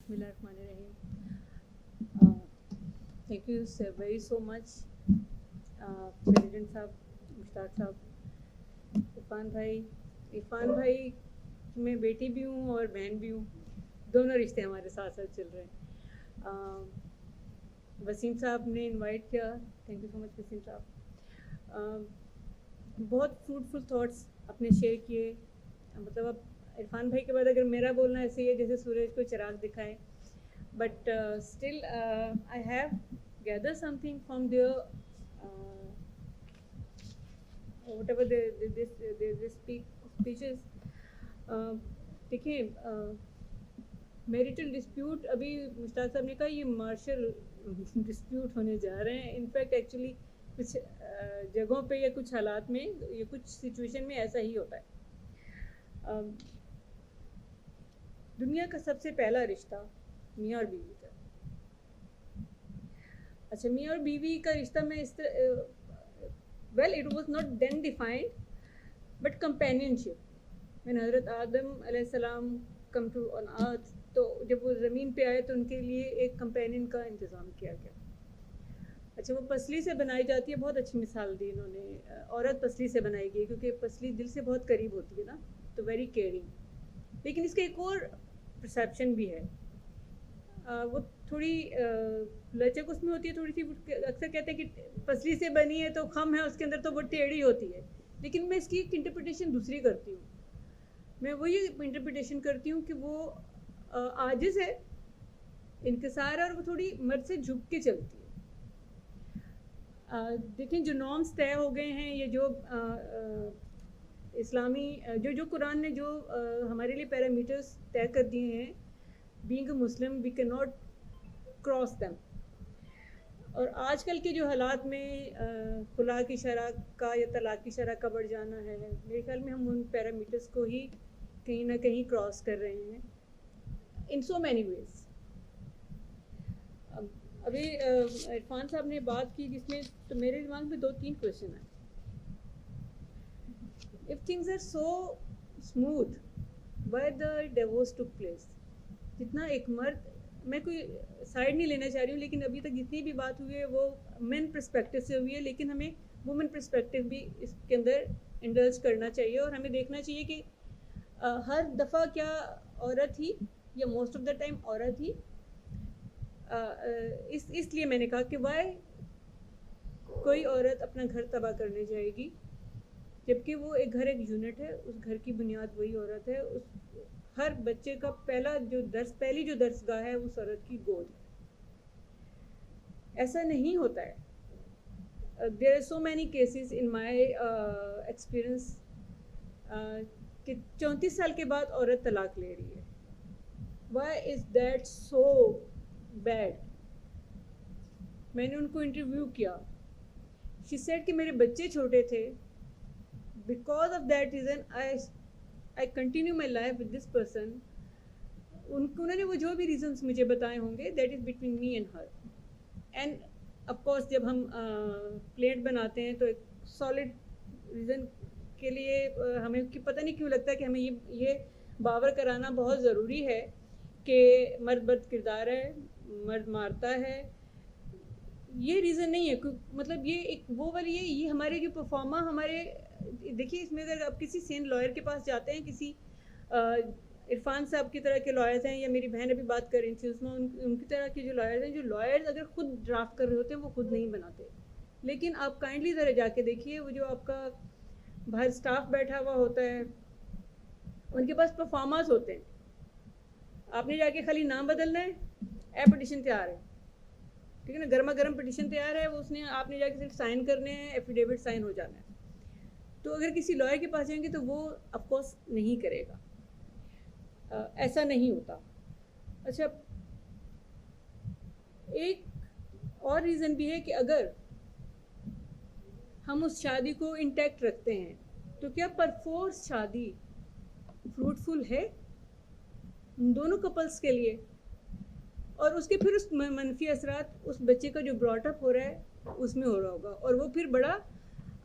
बिस्मिल्लाहिर्रहमानिर्रहीम। Thank you very so much president साहब, मुश्ताक साहब, इरफान भाई मैं बेटी भी हूँ और बहन भी हूँ, दोनों रिश्ते हमारे साथ साथ चल रहे हैं। वसीम साहब ने इनवाइट किया, thank you so much Waseem साहब। बहुत फ्रूटफुल थॉट्स आपने शेयर किए। मतलब अब इरफान भाई के बाद अगर मेरा बोलना ऐसे ही है जैसे सूरज को चिराग दिखाए, but still I have gathered something from their whatever they speeches. देखिए, मैरिटल डिस्प्यूट अभी मुश्ताक साहब ने कहा ये मार्शल डिस्प्यूट होने जा रहे हैं। इनफैक्ट एक्चुअली कुछ जगहों पे या कुछ हालात में या कुछ सिचुएशन में ऐसा ही होता है। दुनिया का सबसे पहला रिश्ता मियाँ और बीवी का। अच्छा, मियाँ और बीवी का रिश्ता में इस तरह well it was not then defined but companionship. When Hazrat Adam अलैहिस्सलाम कम टू ऑन अर्थ, तो जब वो ज़मीन पे आए तो उनके लिए एक कंपेनियन का इंतज़ाम किया गया। अच्छा, वो पसली से बनाई जाती है, बहुत अच्छी मिसाल दी इन्होंने। औरत पसली से बनाई गई क्योंकि पसली दिल से बहुत करीब होती है ना, तो वेरी केयरिंग। लेकिन इसका एक और परसेप्शन भी है, वो थोड़ी लचक उसमें होती है थोड़ी सी। अक्सर कहते हैं कि पसली से बनी है तो खम है उसके अंदर, तो वो टेढ़ी होती है। लेकिन मैं इसकी एक इंटरप्रिटेशन दूसरी करती हूँ। मैं वही इंटरप्रिटेशन करती हूँ कि वो आजिज़ है, इनकिसार है, और वो थोड़ी मर्द से झुक के चलती है। देखें, जो नॉर्म्स तय हो गए हैं, ये जो इस्लामी जो कुरान ने जो हमारे लिए पैरामीटर्स तय कर दिए हैं, being a Muslim we can not cross them. और आजकल के जो हालात में खुला की शरह का या तलाक की शरह का बढ़ जाना है, मेरे ख्याल में हम उन पैरामीटर्स को ही कहीं ना कहीं क्रॉस कर रहे हैं इन सो मैनी वेज। अभी इरफान साहब ने बात की जिसमें तो मेरे दिमाग में 2-3 क्वेश्चन आए। If things are so smooth why the divorce took place. जितना एक मर्द, मैं कोई साइड नहीं लेना चाह रही हूँ, लेकिन अभी तक जितनी भी बात हुई है वो मेन पर्सपेक्टिव से हुई है, लेकिन हमें वुमेन पर्सपेक्टिव भी इसके अंदर इंडल्ज करना चाहिए। और हमें देखना चाहिए कि हर दफ़ा क्या औरत ही या मोस्ट ऑफ द टाइम औरत ही। इसलिए मैंने कहा कि वाई कोई औरत अपना घर तबाह करने जाएगी, जबकि वो एक घर एक यूनिट है, उस घर की बुनियाद वही औरत है। उस हर बच्चे का पहली जो दर्सगाह है उस औरत की गोद है। ऐसा नहीं होता है। There are so many cases in my experience कि 34 साल के बाद औरत तलाक ले रही है। Why is that so bad? मैंने उनको इंटरव्यू किया। शी सेड कि मेरे बच्चे छोटे थे, because of that reason I continue my life with this person. उन्होंने वो जो भी रीजंस मुझे बताए होंगे, that is between me and her. And of course जब हम प्लेट बनाते हैं तो एक सॉलिड रीज़न के लिए हमें पता नहीं क्यों लगता है कि हमें ये बावर कराना बहुत ज़रूरी है कि मर्द बद किरदार है, मर्द मारता है। ये रीज़न नहीं है, मतलब ये एक वो वाली है, ये हमारे जो परफॉर्मा हमारे। देखिए, इसमें अगर आप किसी सेन लॉयर के पास जाते हैं, किसी इरफान साहब की तरह के लॉयर्स हैं, या मेरी बहन अभी बात कर रही थी उसमें उनकी तरह के जो लॉयर्स हैं, जो लॉयर्स अगर खुद ड्राफ्ट कर रहे होते हैं वो खुद नहीं बनाते। लेकिन आप काइंडली ज़रा जाके देखिए, वो जो आपका बाहर स्टाफ बैठा हुआ होता है उनके पास परफॉर्मर्स होते हैं। आपने जाके खाली नाम बदलना है, पिटिशन तैयार है, ठीक है ना, गर्मा गर्म पिटिशन तैयार है, वो उसने आपने जाके सिर्फ साइन करने हैं, एफिडेविट साइन हो जाना है। तो अगर किसी लॉयर के पास जाएंगे तो वो ऑफकोर्स नहीं करेगा, ऐसा नहीं होता। अच्छा, एक और रीज़न भी है कि अगर हम उस शादी को इंटैक्ट रखते हैं तो क्या परफोर्स शादी फ्रूटफुल है उन दोनों कपल्स के लिए? और उसके फिर उस मनफी असरात उस बच्चे का जो ब्रॉटअप हो रहा है उसमें हो रहा होगा, और वो फिर बड़ा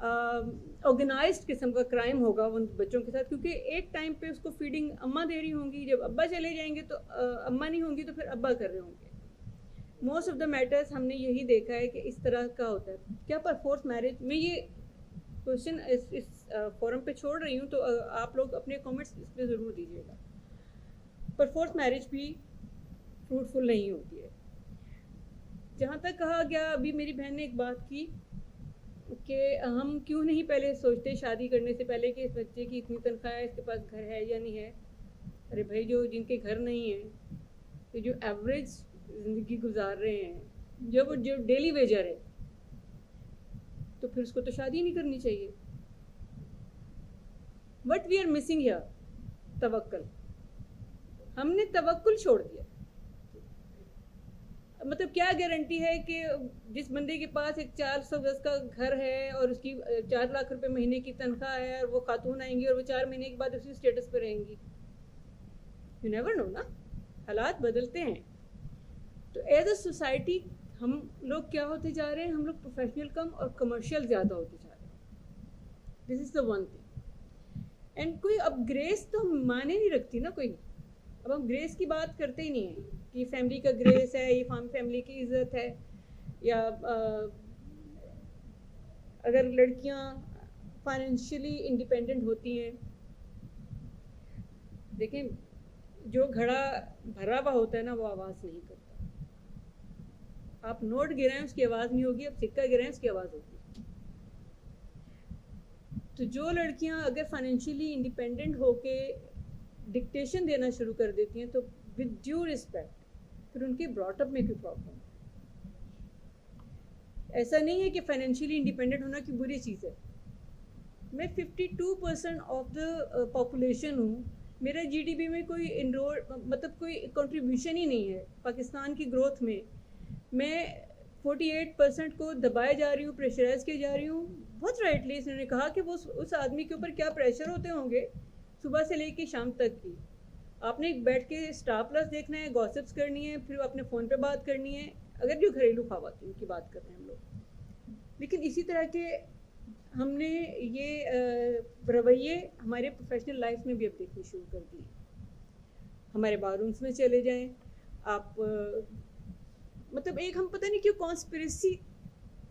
ऑर्गेनाइज्ड किस्म का क्राइम होगा उन बच्चों के साथ, क्योंकि एक टाइम पे उसको फीडिंग अम्मा दे रही होंगी, जब अब्बा चले जाएंगे तो अम्मा नहीं होंगी तो फिर अब्बा कर रहे होंगे। मोस्ट ऑफ द मैटर्स हमने यही देखा है कि इस तरह का होता है। क्या पर फोर्स मैरिज में, ये क्वेश्चन इस फोरम पे छोड़ रही हूँ, तो आप लोग अपने कमेंट्स इस पर ज़रूर दीजिएगा। पर फोर्स मैरिज भी फ्रूटफुल नहीं होती है। जहाँ तक कहा गया, अभी मेरी बहन ने एक बात की कि हम क्यों नहीं पहले सोचते शादी करने से पहले कि इस बच्चे की इतनी तनख्वाह है, इसके पास घर है या नहीं है। अरे भाई, जो जिनके घर नहीं है, तो जो एवरेज ज़िंदगी गुजार रहे हैं, जो डेली वेजर है, तो फिर उसको तो शादी नहीं करनी चाहिए। But we are missing here तवक्कुल। हमने तवक्कुल छोड़ दिया। मतलब क्या गारंटी है कि जिस बंदे के पास एक 400 गज का घर है और उसकी 4 लाख रुपए महीने की तनख्वाह है, और वो खातून आएंगी और वो 4 महीने के बाद उसी स्टेटस पे रहेंगी। यू नेवर नो ना, हालात बदलते हैं। तो एज अ सोसाइटी हम लोग क्या होते जा रहे हैं, हम लोग प्रोफेशनल कम और कमर्शियल ज़्यादा होते जा रहे हैं। This is the one thing. And कोई अब ग्रेस तो माने नहीं रखती ना कोई। अब हम ग्रेस की बात करते ही नहीं हैं कि फैमिली का ग्रेस है, ये फैमिली की इज्जत है, या अगर लड़कियां फाइनेंशियली इंडिपेंडेंट होती हैं। देखें, जो घड़ा भरा हुआ होता है ना, वो आवाज़ नहीं करता। आप नोट गिराएं उसकी आवाज़ नहीं होगी, आप सिक्का गिराएं उसकी आवाज़ होगी। तो जो लड़कियां अगर फाइनेंशियली इंडिपेंडेंट होके डिक्टेशन देना शुरू कर देती हैं, तो विद ड्यू रिस्पेक्ट फिर उनके ब्रॉटअप में कोई प्रॉब्लम। ऐसा नहीं है कि फाइनेंशियली इंडिपेंडेंट होना की बुरी चीज़ है। मैं 52% ऑफ द पॉपुलेशन हूँ। मेरा जीडीपी में कोई मतलब कोई कंट्रीब्यूशन ही नहीं है पाकिस्तान की ग्रोथ में। मैं 48% को दबाए जा रही हूँ, प्रेशराइज की जा रही हूँ। बहुत राइटली इसने कहा कि वो उस आदमी के ऊपर क्या प्रेशर होते होंगे सुबह से लेकर शाम तक की। आपने बैठ के स्टार प्लस देखना है, गॉसिप्स करनी है, फिर अपने फ़ोन पे बात करनी है, अगर जो घरेलू खवातीन की बात करते हैं हम लोग। लेकिन इसी तरह के हमने ये रवैये हमारे प्रोफेशनल लाइफ में भी अब देखनी शुरू कर दी। हमारे बारूम्स में चले जाएं आप, मतलब एक हम पता नहीं क्यों कॉन्स्पिरेसी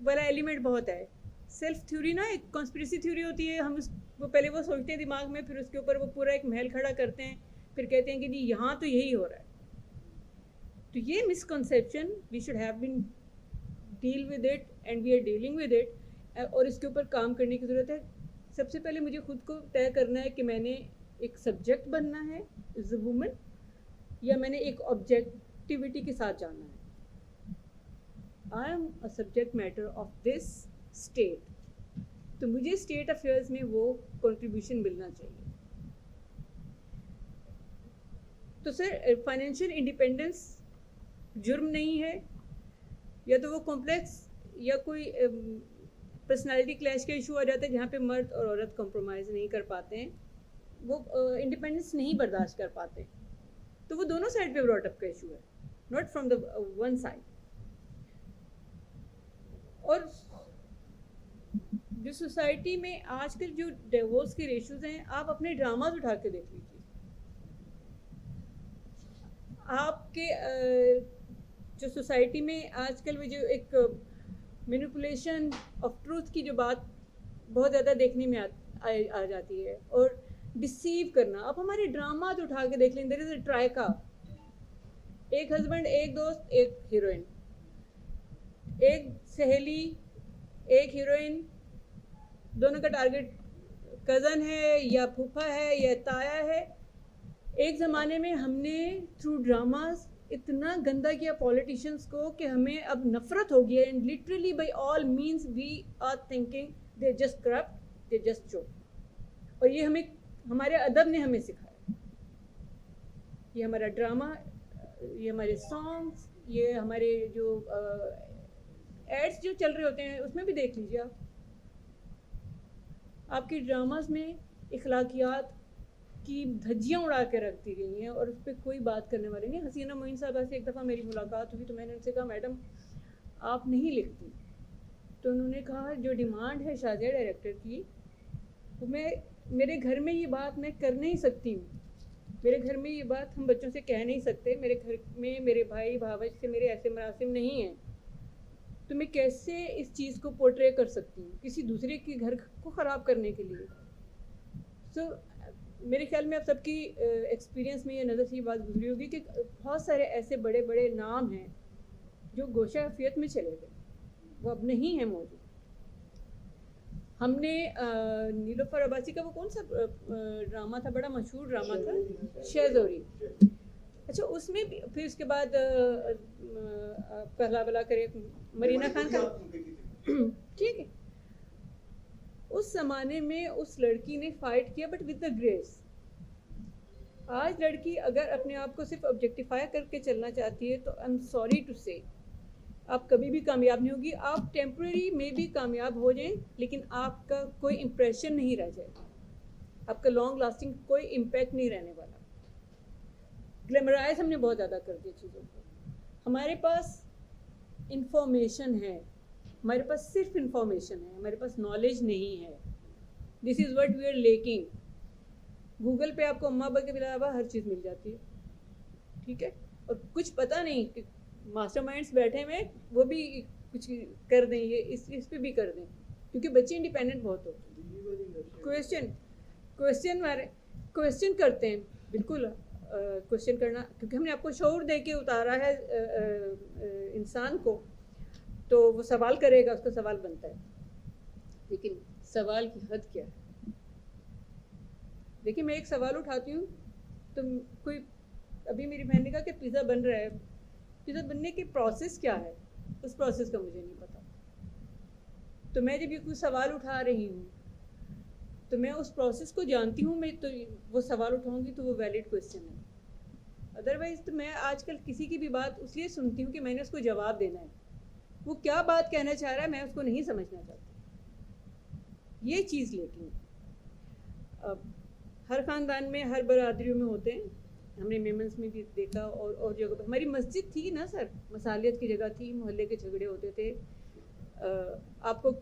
वाला एलिमेंट बहुत है। सेल्फ थ्योरी ना, एक कॉन्स्पिरेसी थ्योरी होती है। हम वो पहले वो सोचते हैं दिमाग में, फिर उसके ऊपर वो पूरा एक महल खड़ा करते हैं, फिर कहते हैं कि जी यहाँ तो यही हो रहा है। तो ये misconception we should have been deal with it and we are dealing with it, और इसके ऊपर काम करने की ज़रूरत है। सबसे पहले मुझे खुद को तय करना है कि मैंने एक सब्जेक्ट बनना है एज अ वुमन, या मैंने एक ऑब्जेक्टिविटी के साथ जाना है। I am a subject matter of this state. तो मुझे स्टेट अफेयर्स में वो कंट्रीब्यूशन मिलना चाहिए। तो सर, फाइनेंशियल इंडिपेंडेंस जुर्म नहीं है, या तो वो कॉम्प्लेक्स या कोई पर्सनालिटी क्लैश का इशू आ जाता है जहाँ पे मर्द और औरत कॉम्प्रोमाइज़ नहीं कर पाते हैं, वो इंडिपेंडेंस नहीं बर्दाश्त कर पाते। तो वो दोनों साइड पे ब्रॉट अप का इशू है, not from the one side. और जो सोसाइटी में आजकल जो डिवोर्स के रेशोज़ हैं, आप अपने ड्रामाज उठा के देख लीजिए। आपके जो सोसाइटी में आजकल वो जो एक मैनिपुलेशन ऑफ ट्रूथ की जो बात बहुत ज़्यादा देखने में आ जाती है, और डिसीव करना। आप हमारे ड्रामाज उठा के देख लें। देयर इज़ अ ट्राइका, एक हस्बैंड, एक दोस्त, एक हीरोइन, एक सहेली, एक हीरोइन, दोनों का टारगेट कज़न है या फूफा है या ताया है। एक ज़माने में हमने थ्रू ड्रामास इतना गंदा किया पॉलिटिशियंस को कि हमें अब नफरत हो गई है। And literally by all means we are thinking they just corrupt, they just चोर। और ये हमें हमारे अदब ने हमें सिखाया। ये हमारा ड्रामा, ये हमारे सॉन्ग्स, ये हमारे जो एड्स जो चल रहे होते हैं उसमें भी देख लीजिए आप। आपकी ड्रामास में इखलाकियात की धज्जियाँ उड़ा के रख दी गई हैं, और उस पर कोई बात करने वाले नहीं। हसीना मोइन साहबा से एक दफ़ा मेरी मुलाकात हुई तो मैंने उनसे कहा, मैडम आप नहीं लिखती, तो उन्होंने कहा जो डिमांड है शाजिया डायरेक्टर की, वो मेरे घर में ये बात मैं कर नहीं सकती हूँ, मेरे घर में ये बात हम बच्चों से कह नहीं सकते, मेरे घर में मेरे भाई भावज से मेरे ऐसे मरासिम नहीं हैं, तो मैं कैसे इस चीज़ को पोर्ट्रे कर सकती हूँ किसी दूसरे के घर को ख़राब करने के लिए। सो मेरे ख्याल में आप सबकी एक्सपीरियंस में ये नज़र से ये बात गुजरी होगी कि बहुत सारे ऐसे बड़े बड़े नाम हैं जो गोशाफियत में चले गए, वो अब नहीं है मौजूद। हमने नीलोफर अब्बासी का वो कौन सा ड्रामा था, बड़ा मशहूर ड्रामा था, शेज़ोरी। अच्छा, उसमें भी फिर उसके बाद पहला बला करे मरीना खान का, ठीक है। उस ज़माने में उस लड़की ने फ़ाइट किया बट विद द ग्रेस। आज लड़की अगर अपने आप को सिर्फ ऑब्जेक्टिफाई करके चलना चाहती है तो आई एम सॉरी टू से आप कभी भी कामयाब नहीं होगी। आप टेम्परेरी में भी कामयाब हो जाएं, लेकिन आपका कोई इम्प्रेशन नहीं रह जाएगा, आपका लॉन्ग लास्टिंग कोई इम्पैक्ट नहीं रहने वाला। ग्लैमराइज हमने बहुत ज़्यादा कर दिया चीज़ों को। हमारे पास इंफॉर्मेशन है, हमारे पास सिर्फ इंफॉर्मेशन है, हमारे पास नॉलेज नहीं है। This is what we are lacking. Google पे आपको अम्मा अब्बा के अलावा हर चीज़ मिल जाती है, ठीक है, और कुछ पता नहीं कि मास्टरमाइंड्स बैठे हुए वो भी कुछ कर दें, ये इस पे भी कर दें, क्योंकि बच्चे इंडिपेंडेंट बहुत होते हैं। क्वेश्चन करते हैं, बिल्कुल क्वेश्चन करना, क्योंकि हमने आपको शऊर दे के उतारा है इंसान को, तो वो सवाल करेगा, उसका सवाल बनता है, लेकिन सवाल की हद क्या है। देखिए, मैं एक सवाल उठाती हूँ तो कोई, अभी मेरी बहन ने कहा कि पिज़्ज़ा बन रहा है, पिज़्ज़ा बनने की प्रोसेस क्या है, उस प्रोसेस का मुझे नहीं पता। तो मैं जब ये कोई सवाल उठा रही हूँ तो मैं उस प्रोसेस को जानती हूँ, मैं तो वो सवाल उठाऊँगी तो वो वैलिड क्वेश्चन है। अदरवाइज़ तो मैं आजकल किसी की भी बात इसलिए सुनती हूँ कि मैंने उसको जवाब देना है, वो क्या बात कहना चाह रहा है मैं उसको नहीं समझना चाहती, ये चीज़। लेकिन अब हर ख़ानदान में, हर बरादरियों में होते हैं, हमने मेमन्स में भी देखा और जगह पर। हमारी मस्जिद थी ना सर, मसालियत की जगह थी, मोहल्ले के झगड़े होते थे। आपको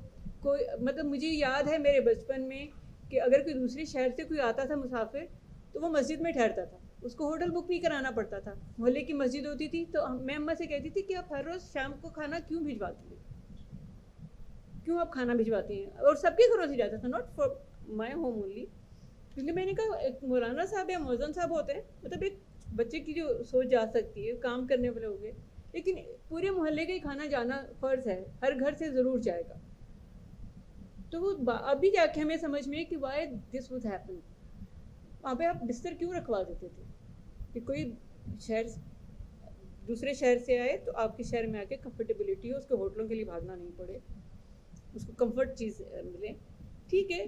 कोई, मतलब मुझे याद है मेरे बचपन में कि अगर कोई दूसरे शहर से कोई आता था मुसाफिर तो वो मस्जिद में ठहरता था, उसको होटल बुक नहीं कराना पड़ता था, मोहल्ले की मस्जिद होती थी। तो मैं अम्मा से कहती थी कि आप हर रोज़ शाम को खाना क्यों भिजवाती हैं, क्यों आप खाना भिजवाती हैं, और सबके घरों से जाता था, not for my home only. क्योंकि मैंने कहा एक मौलाना साहब या मौज़न साहब होते हैं, मतलब एक बच्चे की जो सोच जा सकती है, काम करने वाले हो गए, लेकिन पूरे मोहल्ले का ही खाना जाना फ़र्ज़ है, हर घर से ज़रूर जाएगा। तो वो अभी जाके हमें समझ में कि वाई दिस वुड हैपन। वहाँ पे आप बिस्तर क्यों रखवा देते थे कि कोई शहर, दूसरे शहर से आए तो आपके शहर में आके कंफर्टेबिलिटी हो, उसको होटलों के लिए भागना नहीं पड़े, उसको कंफर्ट चीज़ मिले। ठीक है,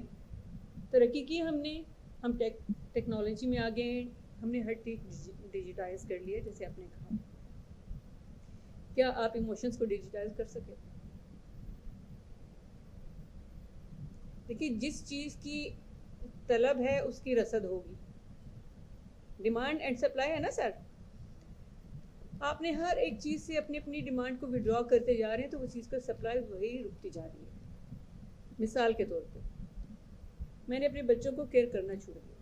तरक्की की हमने, हम टेक्नोलॉजी में आ गए, हमने हर चीज़ डिजिटाइज कर लिया। जैसे आपने कहा, क्या आप इमोशंस को डिजिटाइज कर सके? देखिए, जिस चीज़ की तलब है उसकी रसद होगी, डिमांड एंड सप्लाई है ना सर। आपने हर एक चीज़ से अपनी अपनी डिमांड को विड्रॉ करते जा रहे हैं तो वो चीज़ का सप्लाई वही रुकती जा रही है। मिसाल के तौर पे मैंने अपने बच्चों को केयर करना छोड़ दिया,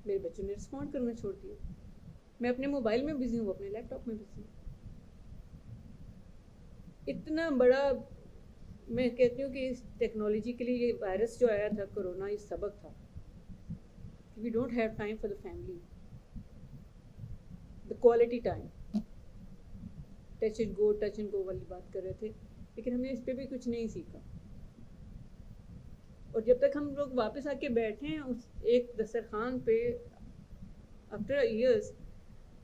मेरे बच्चों ने रिस्पॉन्ड करना छोड़ दिया, मैं अपने मोबाइल में बिजी हूँ, अपने लैपटॉप में बिजी हूँ। इतना बड़ा, मैं कहती हूँ कि इस टेक्नोलॉजी के लिए ये वायरस जो आया था कोरोना, ये सबक था। We don't have time for the family, the quality time. Touch and go वाली बात कर रहे थे, लेकिन हमने इस पर भी कुछ नहीं सीखा। और जब तक हम लोग वापस आके बैठे हैं उस एक दस्तरखान पे आफ्टर ईयर्स,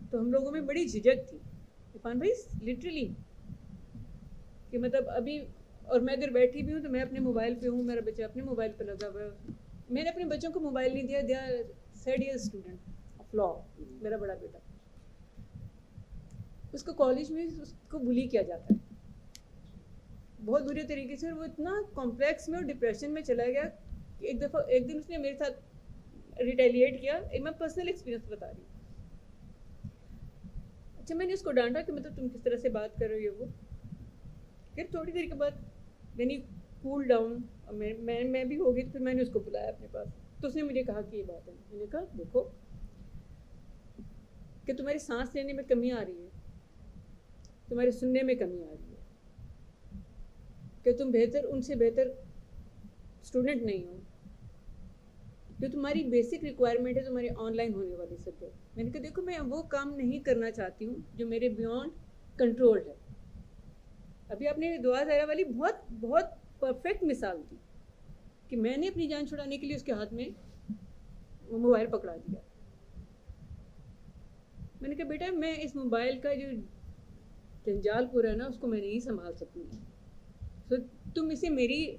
तो हम लोगों में बड़ी झिझक थी इरफान भाई, लिटरली, कि मतलब अभी, और मैं अगर बैठी भी हूँ तो मैं अपने मोबाइल पे हूँ, मेरा बच्चा अपने मोबाइल पे लगा हुआ है। मैंने अपने बच्चों को मोबाइल नहीं दिया, they are 3rd year student of law, मेरा बड़ा बेटा, उसको कॉलेज में उसको बुली किया जाता है बहुत बुरे तरीके से, और वो इतना कॉम्प्लेक्स में और डिप्रेशन में चला गया कि एक दिन उसने मेरे साथ रिटेलिएट किया। मैं पर्सनल एक्सपीरियंस बता रही हूँ। अच्छा, मैंने उसको डांटा कि मतलब तुम किस तरह से बात कर रही हो, वो फिर थोड़ी देर के बाद मैंने कूल डाउन, मैं भी हो गई, तो फिर मैंने उसको बुलाया अपने पास। तो उसने मुझे कहा कि ये बात है। मैंने कहा देखो कि तुम्हारी सांस लेने में कमी आ रही है, तुम्हारे सुनने में कमी आ रही है, कि तुम उनसे बेहतर स्टूडेंट नहीं हो, जो तुम्हारी बेसिक रिक्वायरमेंट है तुम्हारी ऑनलाइन होने वाली सब्जेक्ट। मैंने कहा देखो मैं वो काम नहीं करना चाहती हूँ जो मेरे बियॉन्ड कंट्रोल है। अभी आपने दुआ ज़हरा वाली बहुत बहुत परफेक्ट मिसाल दी कि मैंने अपनी जान छुड़ाने के लिए उसके हाथ में वो मोबाइल पकड़ा दिया। मैंने कहा बेटा मैं इस मोबाइल का जो जंजाल पूरा है ना उसको मैं नहीं संभाल सकूँगी, तो तुम इसे मेरी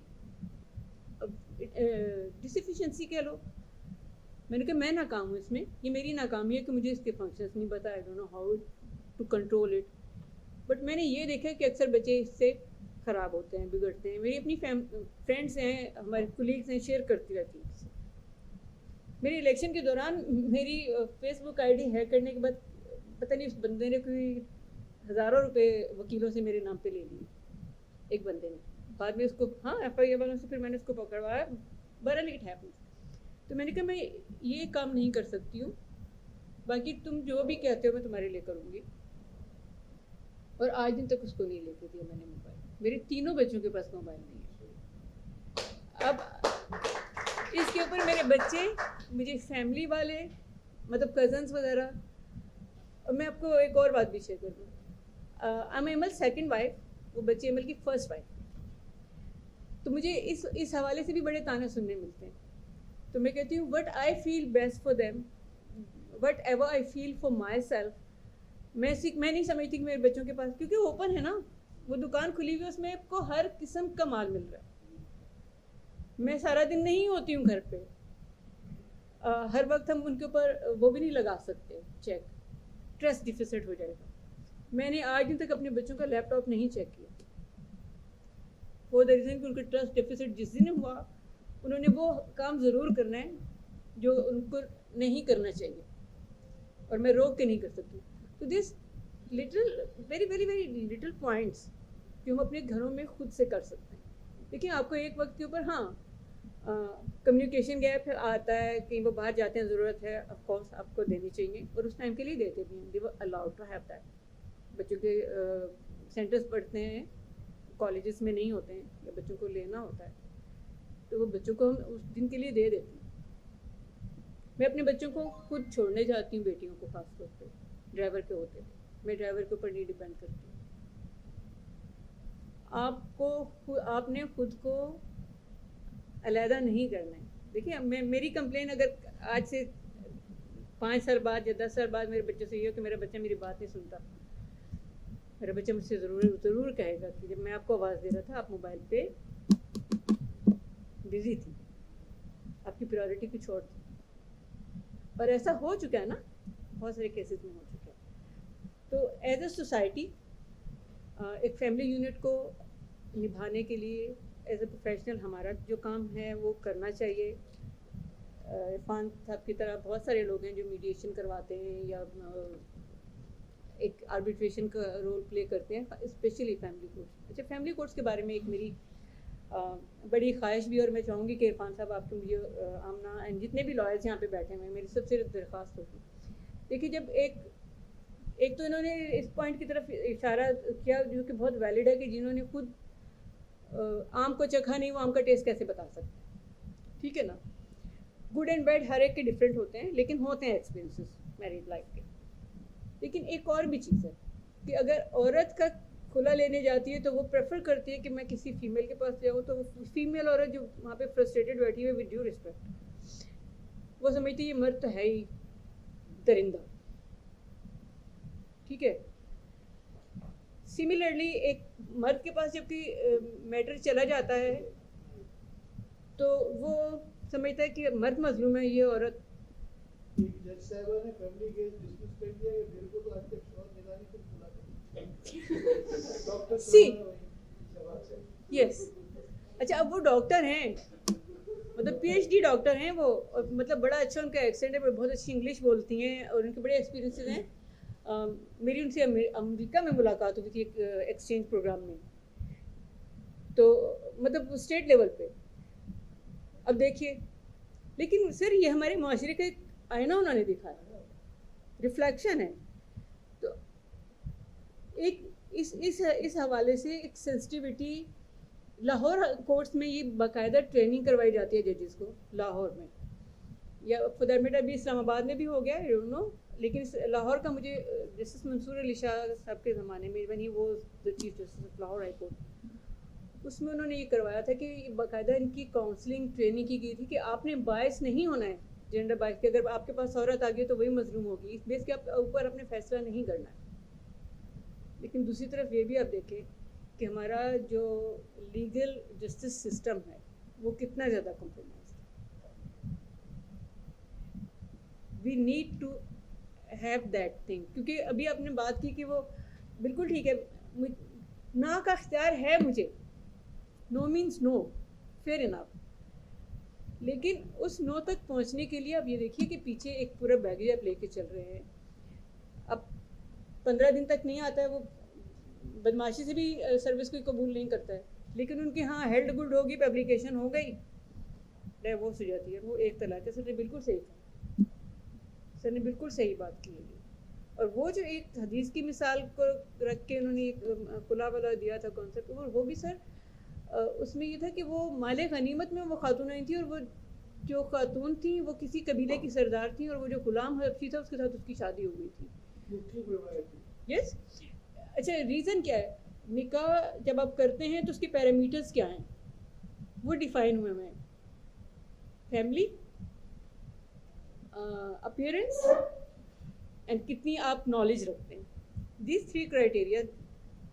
डिसएफिशिएंसी कह लो। मैंने कहा मैं नाकाम हूँ इसमें, ये मेरी नाकामी है कि मुझे इसके फंक्शंस नहीं पता, I don't know how to control it. But मैंने ये देखा कि अक्सर बच्चे इससे ख़राब होते हैं, बिगड़ते हैं। मेरी अपनी फ्रेंड्स हैं, हमारे कुलीग्स हैं, शेयर करती रहती हूँ। मेरे इलेक्शन के दौरान मेरी फेसबुक आईडी हैक करने के बाद पता नहीं उस बंदे ने कोई हज़ारों रुपए वकीलों से मेरे नाम पे ले लिए, एक बंदे ने। बाद में उसको FIR वालों से फिर मैंने उसको पकड़वाया, बहरहाल इट हैपेंस। तो मैंने कहा मैं ये काम नहीं कर सकती हूँ, बाकी तुम जो भी कहते हो मैं तुम्हारे लिए करूँगी। और आज दिन तक उसको नहीं लेके दिया मैंने मोबाइल। मेरे तीनों बच्चों के पास मोबाइल नहीं है। अब इसके ऊपर मेरे बच्चे, मुझे फैमिली वाले, मतलब कज़न्स वगैरह। और मैं आपको एक और बात भी शेयर कर दूँ, I am Emil second wife, वो बच्चे एमल की फर्स्ट वाइफ। तो मुझे इस हवाले से भी बड़े ताने सुनने मिलते हैं। तो मैं कहती हूँ what I feel best for them, what ever I feel for my self. मैं नहीं समझती कि मेरे बच्चों के पास, क्योंकि ओपन है ना, वो दुकान खुली हुई है, उसमें आपको हर किस्म का माल मिल रहा है। मैं सारा दिन नहीं होती हूँ घर पे, हर वक्त हम उनके ऊपर वो भी नहीं लगा सकते चेक, ट्रस्ट डिफिसिट हो जाएगा। मैंने आज दिन तक अपने बच्चों का लैपटॉप नहीं चेक किया, फॉर द रीज़न कि उनका ट्रस्ट डिफिसिट जिस दिन हुआ उन्होंने वो काम ज़रूर करना है जो उनको नहीं करना चाहिए, और मैं रोक के नहीं कर सकती। तो this little very very very little points जो हम अपने घरों में खुद से कर सकते हैं। देखिए आपको एक वक्त के ऊपर कम्युनिकेशन गैप आता है, कहीं वो बाहर जाते हैं, ज़रूरत है, ऑफ कोर्स आपको देनी चाहिए, और उस टाइम के लिए देते भी हैं। They were allowed to have that. बच्चों के सेंटर्स पढ़ते हैं, कॉलेजेस में नहीं होते हैं, या बच्चों को लेना होता है, तो वो बच्चों को हम उस दिन के लिए दे देते हैं। मैं अपने बच्चों को खुद छोड़ने जाती हूँ, बेटियों को खास तौर पे, ड्राइवर के होते हैं, मैं ड्राइवर के ऊपर नहीं डिपेंड करती। आपने खुद को अलहदा नहीं करना है। देखिए मेरी कंप्लेन अगर आज से 5 साल बाद या 10 साल बाद मेरे बच्चे से ये हो कि मेरा बच्चा मेरी बात नहीं सुनता, मेरा बच्चा मुझसे ज़रूर कहेगा कि जब मैं आपको आवाज़ दे रहा था आप मोबाइल पे बिजी थी, आपकी प्रायोरिटी कुछ और थी। और ऐसा हो चुका है ना, बहुत सारे केसेस में हो चुका है। तो एज अ सोसाइटी एक फैमिली यूनिट को निभाने के लिए एज अ प्रोफेशनल हमारा जो काम है वो करना चाहिए। इरफान साहब की तरह बहुत सारे लोग हैं जो मीडिएशन करवाते हैं या एक आर्बिट्रेशन का रोल प्ले करते हैं, स्पेशली फैमिली कोर्ट्स। अच्छा, फैमिली कोर्ट्स के बारे में एक मेरी बड़ी ख्वाहिश भी, और मैं चाहूँगी कि इरफान साहब आपको मुझे आमना एंड जितने भी लॉयर्स यहाँ पे बैठे हुए हैं, मेरी सबसे दरख्वास्त होगी। देखिए जब एक तो इन्होंने इस पॉइंट की तरफ इशारा किया जो कि बहुत वैलिड है कि जिन्होंने खुद आम को चखा नहीं वो आम का टेस्ट कैसे बता सकते। ठीक है ना, गुड एंड बैड हर एक के डिफरेंट होते हैं, लेकिन होते हैं एक्सपीरियंसेस मैरिड लाइफ के। लेकिन एक और भी चीज़ है कि अगर औरत का खुला लेने जाती है तो वो प्रेफर करती है कि मैं किसी फीमेल के पास जाऊँ, तो वो फीमेल औरत जो वहाँ पे फ्रस्ट्रेटेड बैठी हुई, विद ड्यू रिस्पेक्ट, वो समझती है ये मर्द तो है ही दरिंदा। ठीक है, सिमिलरली एक मर्द के पास जबकि मैटर चला जाता है तो वो समझता है कि मर्द मजलूम है, ये औरत। जज साहब ने फैमिली केस डिस्मिस कर दिया कि मेरे को तो आज तक शौहर निकाली तो बुला डॉक्टर सी यस। अच्छा, अब वो डॉक्टर हैं, मतलब PhD डॉक्टर हैं वो, और मतलब बड़ा अच्छा उनका एक्सेंट है, बहुत अच्छी इंग्लिश बोलती हैं और उनके बड़े एक्सपीरियंसेस हैं। मेरी उनसे अमेरिका में मुलाकात हुई थी एक एक्सचेंज प्रोग्राम में। तो मतलब स्टेट लेवल पे। अब देखिए, लेकिन सर ये हमारे माशरे का एक आईना उन्होंने दिखाया, रिफ्लेक्शन है। तो एक इस हवाले से एक सेंसिटिविटी, लाहौर कोर्ट्स में ये बाकायदा ट्रेनिंग करवाई जाती है जजेस को लाहौर में, या फॉर दैट मैटर अभी इस्लामाबाद में भी हो गया, आई डोंट नो, लेकिन लाहौर का मुझे जस्टिस मंसूर अली शाह साहब के ज़माने में when he was the chief justice of Lahore high court, उसमें उन्होंने ये करवाया था कि बाकायदा इनकी काउंसलिंग ट्रेनिंग की गई थी कि आपने बायस नहीं होना है, जेंडर बायस कि अगर आपके पास औरत आ गई तो वही मजलूम होगी, इस बेस के ऊपर अपने फैसला नहीं करना है। लेकिन दूसरी तरफ ये भी आप देखें कि हमारा जो लीगल जस्टिस सिस्टम है वो कितना ज़्यादा कॉम्प्रोमाइज है। We need to have that thing, क्योंकि अभी आपने बात की कि वो बिल्कुल ठीक है, ना का अख्तियार है मुझे, no means no, fair enough, लेकिन उस नो तक पहुंचने के लिए आप ये देखिए कि पीछे एक पूरा बैगेज आप लेके चल रहे हैं। अब 15 दिन तक नहीं आता है, वो बदमाशी से भी सर्विस को कबूल नहीं करता है, लेकिन उनके यहाँ हेल्ड गुड होगी, पब्लिकेशन हो गई, डिवोर्स हो जाती है, वो एक तलाक है। सर ने बिल्कुल सही कहा, सर ने बिल्कुल सही बात की है। और वो जो एक हदीस की मिसाल को रख के उन्होंने एक खुला वाला दिया था कॉन्सेप्ट, वो भी सर उसमें ये था कि वो माले गनीमत में वो खातून आई थी, और वो जो खातून थी वो किसी कबीले की सरदार थी, और वो जो गुलाम हबशी था उसके साथ उसकी शादी हो गई थी। यस, अच्छा, रीज़न क्या है? निकाह जब आप करते हैं तो उसके पैरामीटर्स क्या हैं, वो डिफाइन हुए हैं, फैमिली, अपीयरेंस एंड कितनी आप नॉलेज रखते हैं। दीज 3 क्राइटेरिया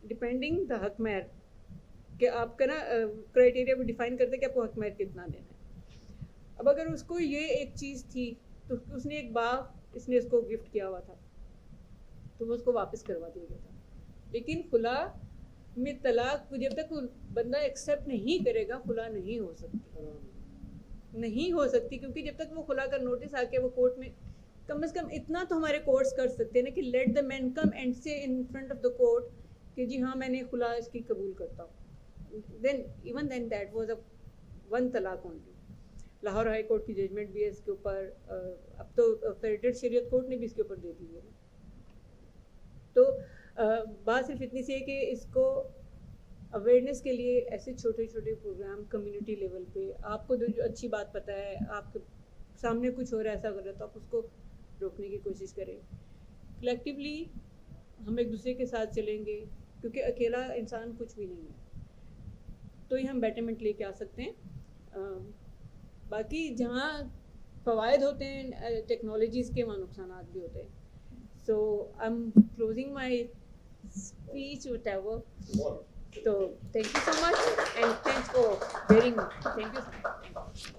डिपेंडिंग द हक महर कि आपका ना क्राइटेरिया वो डिफाइन करते कि आपको हक महर कितना देना है। अब अगर उसको ये एक चीज़ थी तो उसने एक बाग इसने इसको गिफ्ट किया हुआ था तो वो उसको वापस करवा दिया गया था। लेकिन खुला में तलाक जब तक बंदा एक्सेप्ट नहीं करेगा खुला नहीं हो सकती, नहीं हो सकती, क्योंकि जब तक वो खुला का नोटिस आके वो कोर्ट में, कम से कम इतना तो हमारे कोर्ट्स कर सकते हैं ना कि let the man come and say in front of the court कि जी हाँ मैंने खुला इसकी कबूल करता हूँ। then even then that was a one तलाक only। लाहौर हाई कोर्ट की जजमेंट भी है इसके ऊपर, अब तो फेडरेटेड शरीयत कोर्ट ने भी इसके ऊपर दे दी है। तो बात सिर्फ इतनी सी है कि इसको अवेयरनेस के लिए ऐसे छोटे छोटे प्रोग्राम कम्युनिटी लेवल पे, आपको जो अच्छी बात पता है, आपके सामने कुछ हो रहा है ऐसा कर रहा है तो आप उसको रोकने की कोशिश करें। कलेक्टिवली हम एक दूसरे के साथ चलेंगे, क्योंकि अकेला इंसान कुछ भी नहीं है, तो ही हम बेटरमेंट लेके आ सकते हैं। बाकी जहाँ फ़वायद होते हैं टेक्नोलॉजीज़ के, वहाँ नुकसान भी होते हैं। So I am closing my speech whatever. तो thank you so much and thanks for bearing. Thank you.